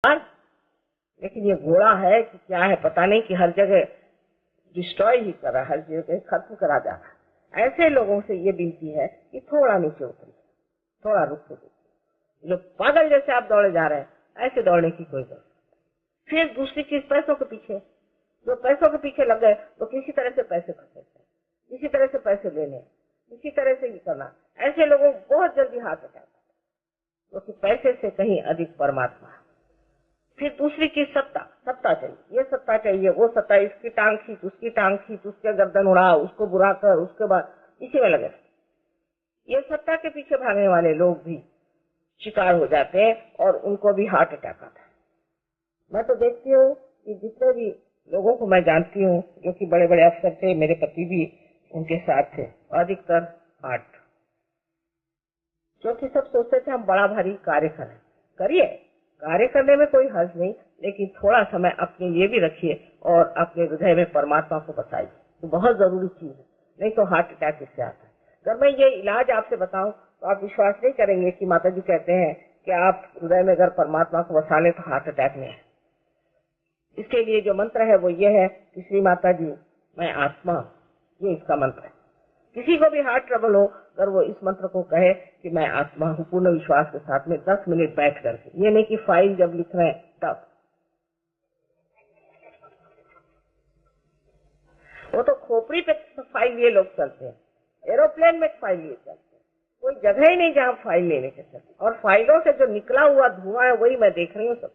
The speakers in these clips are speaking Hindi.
लेकिन ये घोड़ा है कि क्या है पता नहीं, कि हर जगह डिस्ट्रॉय ही कर रहा है, हर जगह खत्म करा जा रहा है। ऐसे लोगों से ये विनती है कि थोड़ा नीचे उतरिए, थोड़ा रुक के देखिए। जो पागल जैसे आप दौड़े जा रहे हैं, ऐसे दौड़ने की कोई जरूरत। फिर दूसरी चीज, पैसों के पीछे, जो पैसों के पीछे लग गए तो किसी तरह से पैसे खर्चे, किसी तरह से पैसे लेने, किसी तरह से ये करना, ऐसे लोगों को बहुत जल्दी हाथ अटैक, क्योंकि पैसे से कहीं अधिक परमात्मा है। फिर दूसरी चीज सत्ता, सत्ता चाहिए, ये सत्ता चाहिए, वो सत्ता, इसकी टांग खींच, उसकी टांग खींच, उसके गर्दन उड़ा, उसको बुरा कर, उसके बाद इसी में लगे। ये सत्ता के पीछे भागने वाले लोग भी शिकार हो जाते हैं और उनको भी हार्ट अटैक आता है। मैं तो देखती हूँ कि जितने भी लोगों को मैं जानती हूँ जो कि बड़े बड़े अफसर थे, मेरे पति भी उनके साथ थे, अधिकतर हार्ट, क्योंकि सब सोचते थे हम बड़ा भारी कार्य करें। करिए, कार्य करने में कोई हर्ज नहीं, लेकिन थोड़ा समय अपने लिए भी रखिए और अपने हृदय में परमात्मा को बसाइए, तो बहुत जरूरी चीज है, नहीं तो हार्ट अटैक इससे आता है। जब मैं ये इलाज आपसे बताऊं तो आप विश्वास नहीं करेंगे कि माता जी कहते हैं कि आप हृदय में अगर परमात्मा को बसा लें तो हार्ट अटैक नहीं है। इसके लिए जो मंत्र है वो ये है कि श्री माता जी मैं आत्मा, ये इसका मंत्र है। किसी को भी हार्ट ट्रबल हो, अगर वो इस मंत्र को कहे कि मैं आत्मा हूँ, पूर्ण विश्वास के साथ में 10 मिनट बैठ करके, ये नहीं कि फाइल जब लिख रहे हैं तब, वो तो खोपड़ी पे फाइल लिए लोग चलते हैं, एरोप्लेन में फाइल लिए चलते हैं, कोई जगह ही नहीं जहाँ फाइल लेने के चलते, और फाइलों से जो निकला हुआ धुआं है वही मैं देख रही हूँ सब।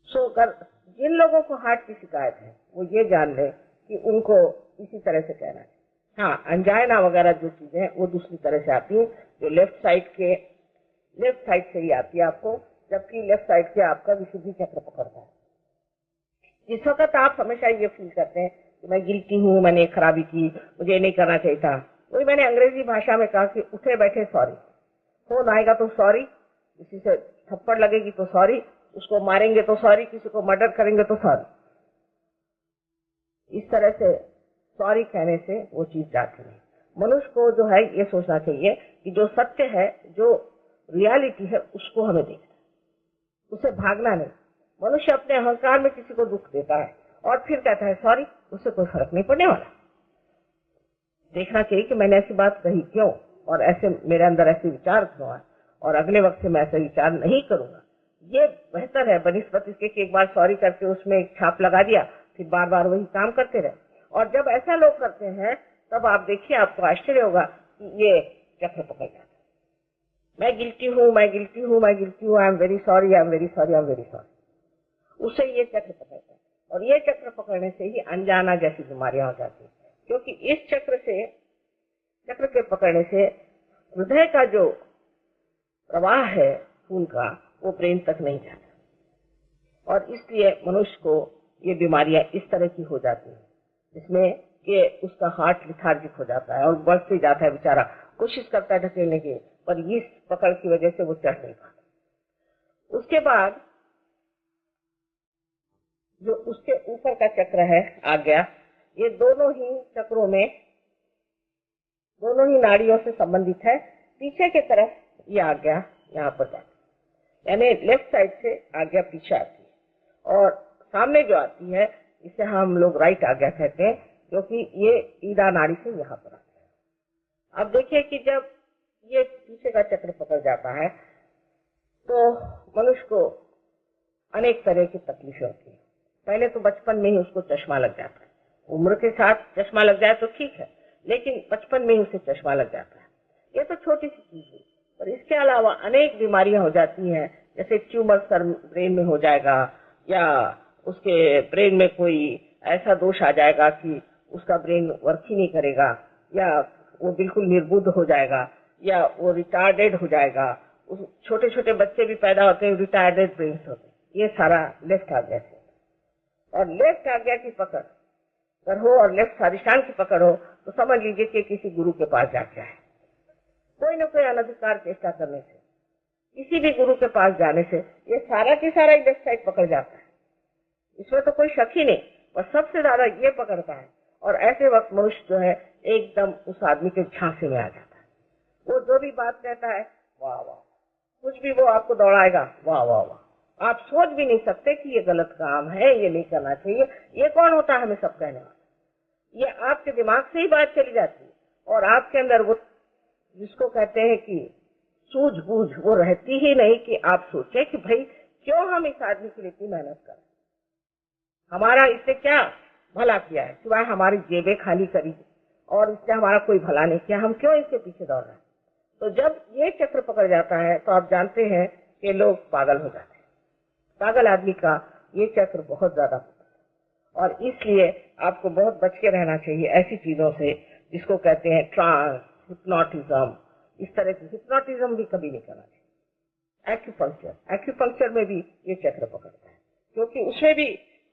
सो कर जिन लोगों को हार्ट की शिकायत है वो ये जान ले कि उनको इसी तरह से कहना है। हाँ, अंजाइना वगैरह जो चीजें हैं वो दूसरी तरह से आती है, जो लेफ्ट साइड से ही आती है आपको, जबकि लेफ्ट साइड से आपका विशुद्धि चक्र पकड़ता है। जिस वक्त आप हमेशा ये फील करते हैं कि मैं गिल्टी हूँ, मैंने खराबी की, मुझे नहीं करना चाहिए था, वही मैंने अंग्रेजी भाषा में कहा कि उठे बैठे सॉरी, फोन आएगा तो सॉरी, किसी से थप्पड़ लगेगी तो सॉरी, उसको मारेंगे तो सॉरी, किसी को मर्डर करेंगे तो सॉरी। इस तरह से सॉरी कहने से वो चीज जाती है। मनुष्य को जो है ये सोचना चाहिए कि जो सत्य है, जो रियलिटी है, उसको हमें देखना, उसे भागना नहीं। मनुष्य अपने अहंकार में किसी को दुख देता है और फिर कहता है सॉरी, उससे कोई फर्क नहीं पड़ने वाला। देखना चाहिए कि मैंने ऐसी बात कही क्यों, और ऐसे मेरे अंदर ऐसे विचार क्यों आए, और अगले वक्त से मैं ऐसे विचार नहीं करूंगा। ये बेहतर है बनिस्बत इसके कि एक बार सॉरी करके उसमें एक छाप लगा दिया, फिर बार बार वही काम करते रहे। और जब ऐसा लोग करते हैं तब आप देखिए, आपको आश्चर्य होगा कि ये चक्र पकड़ जाता है। मैं गिल्टी हूँ, मैं गिल्टी हूँ, मैं गिल्टी हूँ, I am very sorry, I am very sorry, I am very sorry, उससे ये चक्र पकड़ता है। और ये चक्र पकड़ने से ही अनजाना जैसी बीमारियां हो जाती है, क्योंकि इस चक्र के पकड़ने से हृदय का जो प्रवाह है खून का, वो ब्रेन तक नहीं जाता, और इसलिए मनुष्य को ये बीमारियां इस तरह की हो जाती है, जिसमें कि उसका हार्ट लिथार्जिक हो जाता है और बढ़ते जाता है, बेचारा कोशिश करता है ढकेलने की, पर इस पकड़ की वजह से वो चढ़ नहीं पाता। उसके बाद जो उसके ऊपर का चक्र है आज्ञा, ये दोनों ही चक्रों में, दोनों ही नाड़ियों से संबंधित है। पीछे की तरफ ये आज्ञा यहाँ पर जाती है, यानी लेफ्ट साइड से आज्ञा पीछे आती है, और सामने जो आती है इसे हम लोग राइट आज्ञा कहते हैं, क्योंकि ये ईड़ा नाड़ी से यहाँ पर आती है। अब देखिए कि जब ये पीछे का चक्र पकड़ जाता है तो मनुष्य को अनेक तरह की तकलीफें होती है। पहले तो बचपन में ही उसको चश्मा लग जाता है, उम्र के साथ चश्मा लग जाए तो ठीक है, लेकिन बचपन में ही उसे चश्मा लग जाता है। ये तो छोटी सी चीज है, और इसके अलावा अनेक बीमारियां हो जाती हैं, जैसे ट्यूमर सर ब्रेन में हो जाएगा, या उसके ब्रेन में कोई ऐसा दोष आ जाएगा कि उसका ब्रेन वर्क ही नहीं करेगा, या वो बिल्कुल निर्बुद्ध हो जाएगा, या वो रिटार्डेड हो जाएगा। छोटे छोटे बच्चे भी पैदा होते हैं रिटार्डेड ब्रेन होते हैं। ये सारा लेफ्ट आज्ञा से, और लेफ्ट आज्ञा की पकड़ कर हो और लेफ्ट स्वादिष्ठान की पकड़ हो तो समझ लीजिए कि किसी गुरु के पास जाके आए। कोई न कोई अनधिकार चेष्टा करने से, किसी भी गुरु के पास जाने से ये सारा की सारा लेफ्ट साइड पकड़ जाता है, इसमें तो कोई शक ही नहीं, पर सबसे ज्यादा ये पकड़ता है। और ऐसे वक्त मनुष्य जो है एकदम उस आदमी के झांसे में आ जाता है। वो जो भी बात कहता है वाह वाह, कुछ भी वो आपको दौड़ाएगा, वाह वाह वाह। आप सोच भी नहीं सकते कि ये गलत काम है, ये नहीं करना चाहिए। ये कौन होता है हमें सब कहने वाला? ये आपके दिमाग से ही बात चली जाती है और आपके अंदर वो जिसको कहते हैं कि सूझबूझ वो रहती ही नहीं कि आप सोचे कि भाई क्यों हम इस आदमी के लिए इतनी मेहनत करें, हमारा इससे क्या भला किया है सिवाय हमारी जेबें खाली करी और इससे हमारा कोई भला नहीं किया, हम क्यों इसके पीछे दौड़ रहे हैं। तो जब ये चक्र पकड़ जाता है तो आप जानते हैं कि लोग पागल हो जाते हैं। पागल आदमी का ये चक्र बहुत ज्यादा पकड़ता है और इसलिए आपको बहुत बच के रहना चाहिए ऐसी चीजों से जिसको कहते हैं ट्रांस, हिप्नोटिज्म। इस तरह की हिप्नोटिज्म भी कभी नहीं करना चाहिए। एक्यूपंक्चर में भी ये चक्र पकड़ता है, क्योंकि उसमें भी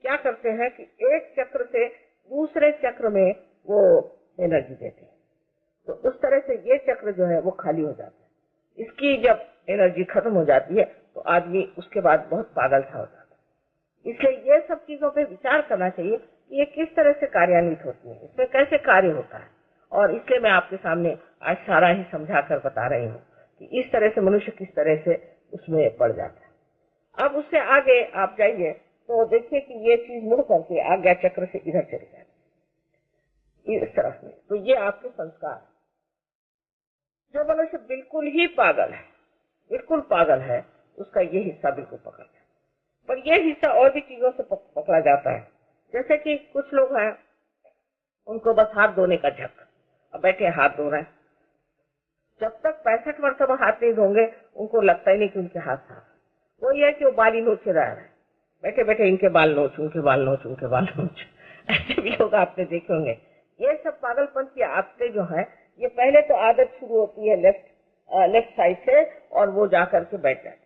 क्या करते हैं कि एक चक्र से दूसरे चक्र में वो एनर्जी देते हैं, तो उस तरह से ये चक्र जो है वो खाली हो जाता है। इसकी जब एनर्जी खत्म हो जाती है तो आदमी उसके बाद बहुत पागल सा हो जाता है। इसलिए ये सब चीजों पे विचार करना चाहिए कि ये किस तरह से कार्यान्वित होती है, इसमें कैसे कार्य होता है। और इसलिए मैं आपके सामने आज सारा ही समझा कर बता रही हूँ कि इस तरह से मनुष्य किस तरह से उसमें पड़ जाता है। अब उससे आगे आप जाइए तो देखिए कि ये चीज मुड़ करके आज्ञा चक्र से इधर चली जाती है, इस तरफ में। तो ये आपके संस्कार। जो मनुष्य बिल्कुल ही पागल है, बिल्कुल पागल है, उसका ये हिस्सा बिल्कुल पकड़ता है। पर ये हिस्सा और भी चीजों से पकड़ा जाता है। जैसे कि कुछ लोग हैं, उनको बस हाथ धोने का झक, अब बैठे हाथ धो रहे हैं, जब तक 65 मरतबा हाथ नहीं धोंगे उनको लगता ही नहीं कि उनके हाथ साफ। वो ये है कि वो बाल ही नोचे रह रहे हैं, बैठे बैठे इनके बाल नोच, उनके बाल नोच, उनके बाल नोच। ऐसे भी लोग आपने देखे होंगे। ये सब पागलपन की आदतें जो है, ये पहले तो आदत शुरू होती है लेफ्ट साइड से और वो जाकर के बैठ जाते हैं।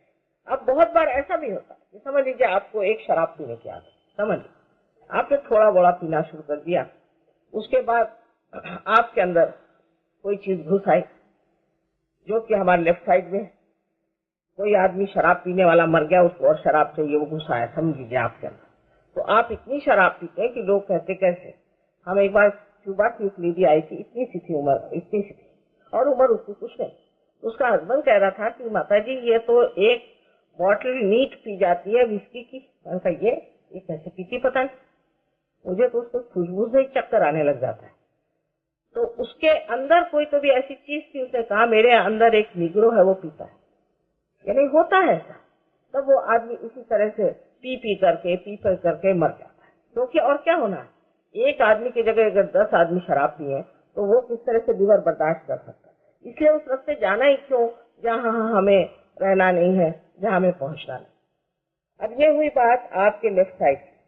अब बहुत बार ऐसा भी होता है, समझ लीजिए आपको एक शराब पीने की आदत, समझ लीजिए आपने थोड़ा बड़ा पीना शुरू कर दिया, उसके बाद आपके अंदर कोई चीज घुस आई जो कि हमारे लेफ्ट साइड में, कोई आदमी शराब पीने वाला मर गया, उसको और शराब चाहिए, वो घुसा है, समझ लीजिए आपके अंदर। तो आप इतनी शराब पीते हैं कि लोग कहते कैसे। हम एक बार क्यूबा की एक लेडी आई थी, इतनी सी थी उम्र, इतनी सी थी, और उम्र उसकी कुछ नहीं। उसका हस्बैंड कह रहा था कि माता जी ये तो एक बॉटल नीट पी जाती है विस्की की। मैंने कहा ये कैसे पीती पता नहीं, मुझे तो उसको खुशबू से ही चक्कर आने लग जाता है। तो उसके अंदर कोई तो भी ऐसी चीज थी, उसने कहा मेरे अंदर एक निग्रो है वो पीता है, यानी होता है ऐसा। तब वो आदमी इसी तरह से पी करके मर जाता है। क्योंकि और क्या होना है, एक आदमी की जगह अगर 10 आदमी शराब पिए तो वो किस तरह से लीवर बर्दाश्त कर सकता है। इसलिए उस रास्ते जाना ही क्यों जहाँ हमें रहना नहीं है, जहाँ हमें पहुंचना नहीं। अब ये हुई बात आपके लेफ्ट साइड की।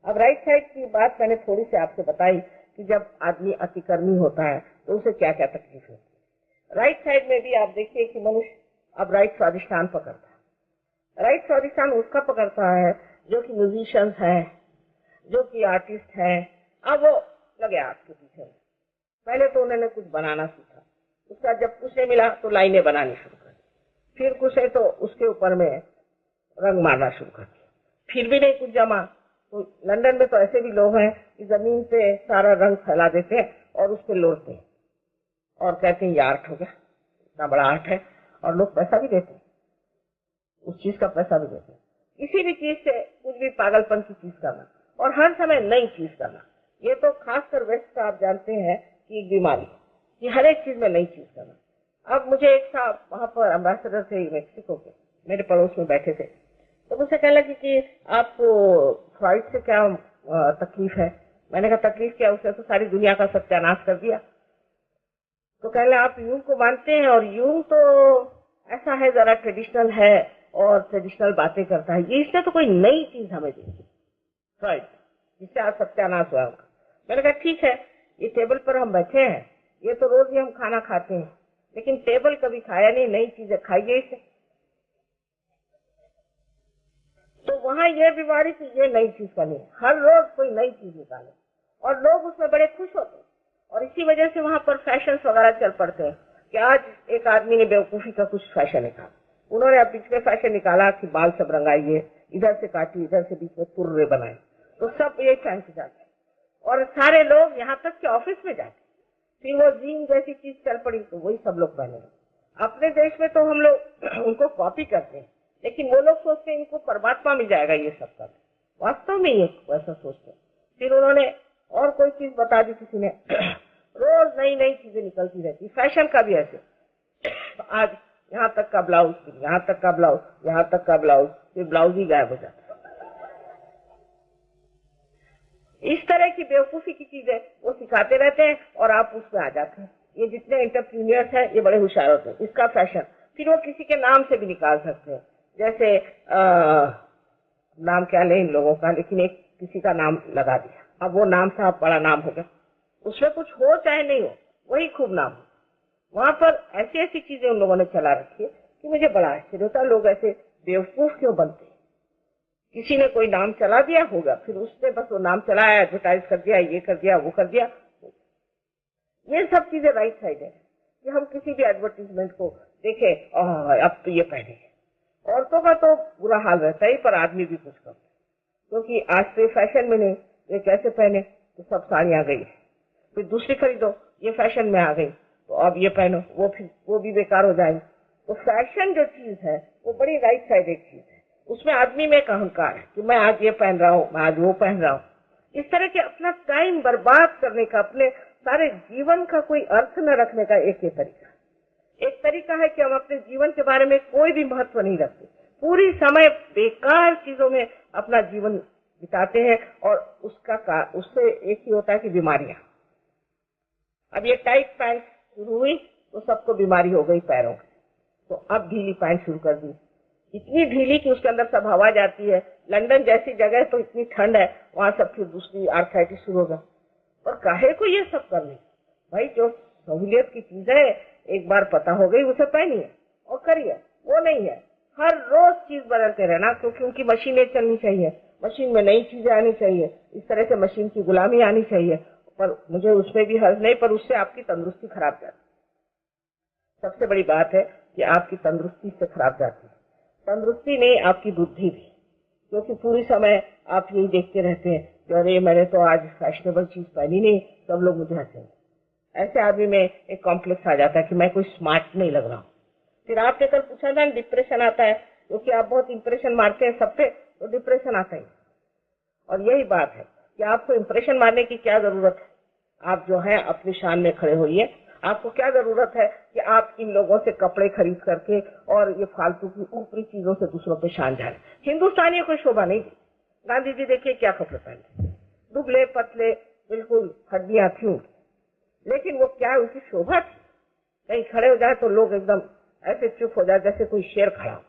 अब राइट साइड की बात मैंने थोड़ी सी आपसे बताई कि जब आदमी अतिकर्मी होता है तो उसे क्या क्या तकलीफ होती है। राइट साइड में भी आप देखिए कि मनुष्य अब राइट स्वादिष्ठान पकड़ता है। राइट स्वादिष्ठान उसका पकड़ता है जो कि म्यूजिशियंस है, जो कि आर्टिस्ट है। अब वो लगे आपके पीछे। पहले तो उन्होंने कुछ बनाना सीखा, उसका जब कुछ नहीं मिला तो लाइनें बनानी शुरू कर दी, फिर कुछ है तो उसके ऊपर में रंग मारना शुरू कर दिया, फिर भी नहीं कुछ जमा तो लंदन में तो ऐसे भी लोग हैं कि जमीन पे सारा रंग फैला देते हैं और उस पर लोड़ते हैं और कहते हैं ये आर्ट हो गया, इतना बड़ा आर्ट है, और लोग पैसा भी देते हैं, उस चीज का पैसा भी देते हैं। किसी भी चीज से कुछ भी पागलपन की चीज करना और हर समय नई चीज करना, ये तो खासकर वेस्ट का आप जानते हैं कि एक बीमारी है कि हर एक चीज में नई चीज करना। अब मुझे एक साहब वहां पर एम्बेसडर थे मेक्सिको के, मेरे पड़ोस में बैठे थे, तो मुझसे कहने लगी कि आपको फ्राइड से क्या तकलीफ है। मैंने कहा तकलीफ क्या, उसने तो सारी दुनिया का सत्यानाश कर दिया। तो कहने आप यूंग को मानते हैं, और यूंग तो ऐसा है, जरा ट्रेडिशनल है और ट्रेडिशनल बातें करता है, ये इसने तो कोई नई चीज हमें दी फ्राइड जिससे आज सत्यानाश हुआ उनका। मैंने कहा ठीक है, ये टेबल पर हम बैठे हैं, ये तो रोज ही हम खाना खाते हैं, लेकिन टेबल कभी खाया नहीं, नई चीजें खाइए इसे। तो वहां ये बीमारी की ये नई चीज करनी है, हर रोज कोई नई चीज निकाले, और लोग उसमें बड़े खुश होते हैं। और इसी वजह से वहां पर फैशन वगैरह चल पड़ते हैं कि आज एक आदमी ने बेवकूफी का कुछ फैशन निकाला, उन्होंने अब बीच में फैशन निकाला कि बाल सब रंगाइए, इधर से काटिए, इधर से बीच में तुर्रे बनाए, तो सब ये फैंस जाते हैं। और सारे लोग यहाँ तक कि ऑफिस में जाते, फिर वो जीन जैसी चीज चल पड़ी तो वही सब लोग पहने। अपने देश में तो हम लोग उनको कॉपी करते हैं, लेकिन वो लोग सोचते हैं इनको परमात्मा मिल जाएगा ये सब कर, वास्तव में ये वैसा सोचते हैं। फिर उन्होंने और कोई चीज बता दी किसी ने, रोज नई नई चीजें निकलती रहती, फैशन का भी ऐसे, आज यहाँ तक का ब्लाउज, यहाँ तक का ब्लाउज, यहाँ तक का ब्लाउज, फिर ब्लाउज ही गायब हो जाता। इस तरह की बेवकूफी की चीजें वो सिखाते रहते हैं और आप उसमें आ जाते हैं। ये जितने एंटरप्रीनियर्स हैं ये बड़े होशियार होते हैं, इसका फैशन फिर वो किसी के नाम से भी निकाल सकते हैं। जैसे नाम क्या ले इन लोगों का, लेकिन एक किसी का नाम लगा दिया, अब वो नाम साहब बड़ा नाम हो गया, उसमें कुछ हो चाहे नहीं हो वही खूब नाम हो। वहां पर ऐसी ऐसी चीजें उन लोगों ने चला रखी है कि मुझे बड़ा आश्चर्य होता है, लोग ऐसे बेवकूफ क्यों बनते हैं। किसी ने कोई नाम चला दिया होगा, फिर उसने बस वो नाम चलाया, एडवर्टाइज कर दिया, ये कर दिया, वो कर दिया। ये सब चीजें राइट साइड है कि हम किसी भी एडवर्टीजमेंट को देखे, अब तो ये पहनेंगे। औरतों का तो बुरा हाल रहता है, पर आदमी भी कुछ करता है, क्योंकि आज तो फैशन में नहीं, ये कैसे पहने, तो सब साड़ियां गई, फिर दूसरी खरीदो, ये फैशन में आ गई, तो अब ये पहनो, वो भी बेकार हो जाएगी। तो फैशन जो चीज है वो बड़ी राइट साइड एक चीज है, उसमें आदमी में एक अहंकार है कि मैं आज ये पहन रहा हूँ, मैं आज वो पहन रहा हूँ। इस तरह के अपना टाइम बर्बाद करने का, अपने सारे जीवन का कोई अर्थ न रखने का एक तरीका है कि हम अपने जीवन के बारे में कोई भी महत्व नहीं रखते, पूरी समय बेकार चीजों में अपना जीवन बिताते हैं, और उससे एक ही होता है कि बीमारियां। अब ये टाइट पैंट शुरू हुई तो सबको बीमारी हो गई पैरों की, तो अब ढीली पैंट शुरू कर दी, इतनी ढीली कि उसके अंदर सब हवा जाती है। लंदन जैसी जगह तो इतनी ठंड है, वहां सब फिर दूसरी आर्थराइटिस शुरू होगा। और काहे को ये सब करने भाई, जो सहूलियत की चीज है एक बार पता हो गई उसे पहनिए और करिए, वो नहीं है हर रोज चीज बदलते रहना, क्योंकि उनकी मशीनें चलनी चाहिए, मशीन में नई चीजें आनी चाहिए, इस तरह से मशीन की गुलामी आनी चाहिए। पर मुझे उसमें भी हर्ज नहीं, पर उससे आपकी तंदुरुस्ती खराब जाती है। सबसे बड़ी बात है कि आपकी तंदुरुस्ती से खराब जाती है, तंदुरुस्ती नहीं आपकी बुद्धि भी, क्योंकि पूरी समय आप यही देखते रहते हैं कि अरे मैंने तो आज फैशनेबल चीज पहनी नहीं, सब लोग मुझे हंसेंगे। ऐसे आदमी में एक कॉम्प्लेक्स आ जाता है कि मैं कोई स्मार्ट नहीं लग रहा हूँ। फिर आपने कल पूछा था डिप्रेशन आता है, क्योंकि आप बहुत इंप्रेशन मारते हैं सब पे, तो डिप्रेशन आता है। और यही बात है कि आपको इंप्रेशन मारने की क्या जरूरत है, आप जो है अपनी शान में खड़े होइए। आपको क्या जरूरत है कि आप इन लोगों से कपड़े खरीद करके और ये फालतू की ऊपरी चीजों से दूसरों पे शान झाड़े। हिंदुस्तानियों को शोभा नहीं दी। गांधी जी देखिए क्या कपड़े पहनते, दुबले पतले, बिल्कुल हड्डियां थी, लेकिन वो क्या उनकी शोभा थी। कहीं खड़े हो जाए तो लोग एकदम ऐसे चुप हो जाए जैसे कोई शेर खड़ा हो।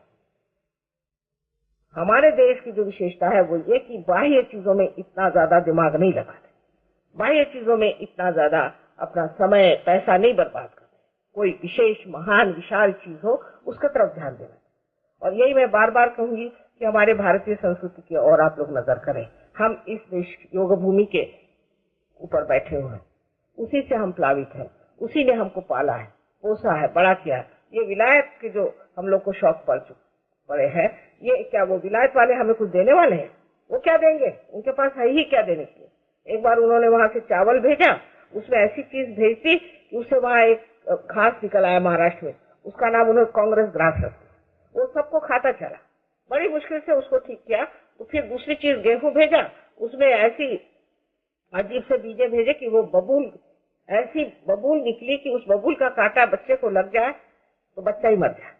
हमारे देश की जो विशेषता है वो ये कि बाह्य चीजों में इतना ज्यादा दिमाग नहीं लगाते, बाह्य चीजों में इतना ज्यादा अपना समय पैसा नहीं बर्बाद करते। कोई विशेष महान विशाल चीज हो उसका तरफ ध्यान देना। और यही मैं बार बार कहूंगी कि हमारे भारतीय संस्कृति की ओर आप लोग नजर करें। हम इस देश योग भूमि के ऊपर बैठे हुए हैं, उसी से हम प्लावित हैं, उसी ने हमको पाला है, पोसा है, बड़ा किया है। ये विलायत के जो हम लोग को शौक पड़े हैं, ये क्या वो विलायत वाले हमें कुछ देने वाले हैं? वो क्या देंगे, उनके पास है ही क्या देने के लिए। एक बार उन्होंने वहां से चावल भेजा, उसमें ऐसी चीज भेज दी कि उससे वहां एक घास निकल आया महाराष्ट्र में, उसका नाम उन्होंने कांग्रेस ग्रास रख दिया। वो सबको खाता चला, बड़ी मुश्किल से उसको ठीक किया। तो फिर दूसरी चीज गेहूं भेजा, उसमें ऐसी अजीब से बीजे भेजे कि वो बबूल, ऐसी बबूल निकली कि उस बबूल का कांटा बच्चे को लग जाए तो बच्चा ही मर जाए।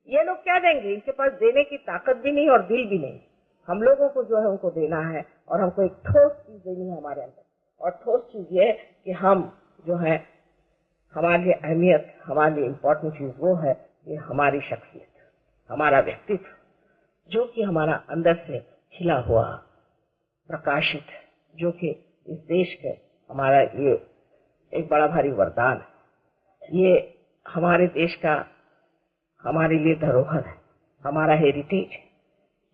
ये लोग क्या देंगे, इनके पास देने की ताकत भी नहीं और दिल भी नहीं। हम लोगों को जो है उनको देना है, और हमको एक ठोस चीज देनी है हमारे अंदर। और ठोस चीज ये कि हम जो है हमारे लिए अहमियत, हमारे लिए इम्पोर्टेंट चीज वो है कि हमारी शख्सियत, हमारा व्यक्तित्व, जो कि हमारा अंदर से खिला हुआ प्रकाशित, जो कि इस देश के हमारा ये एक बड़ा भारी वरदान है। ये हमारे देश का हमारे लिए धरोहर है, हमारा हेरिटेज है,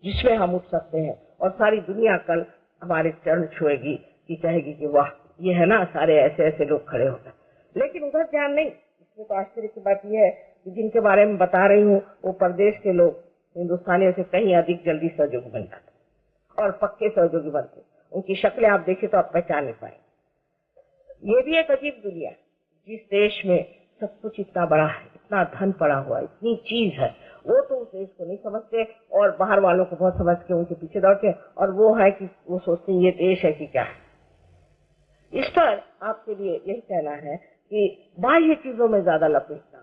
जिसमें हम उठ सकते हैं और सारी दुनिया कल हमारे चरण छुएगी कि कहेगी कि वाह ये है ना, सारे ऐसे ऐसे लोग खड़े हो गए। लेकिन उधर ध्यान नहीं। इसमें तो आश्चर्य की बात यह है कि जिनके बारे में बता रही हूँ वो प्रदेश के लोग हिंदुस्तानियों से कहीं अधिक जल्दी सहयोगी बन जाते और पक्के सहयोगी बनते। उनकी शक्लें आप देखें तो आप पहचान नहीं पाएंगे। ये भी एक अजीब दुनिया, जिस देश में सब कुछ इतना बड़ा है, इतना धन पड़ा हुआ है, इतनी चीज है, वो तो उस देश को नहीं समझते और बाहर वालों को बहुत समझ के उनके पीछे दौड़ते, और वो है कि वो सोचते हैं ये देश है कि क्या है। इस पर आपके लिए यही कहना है कि बाह्य चीजों में ज्यादा लपेटना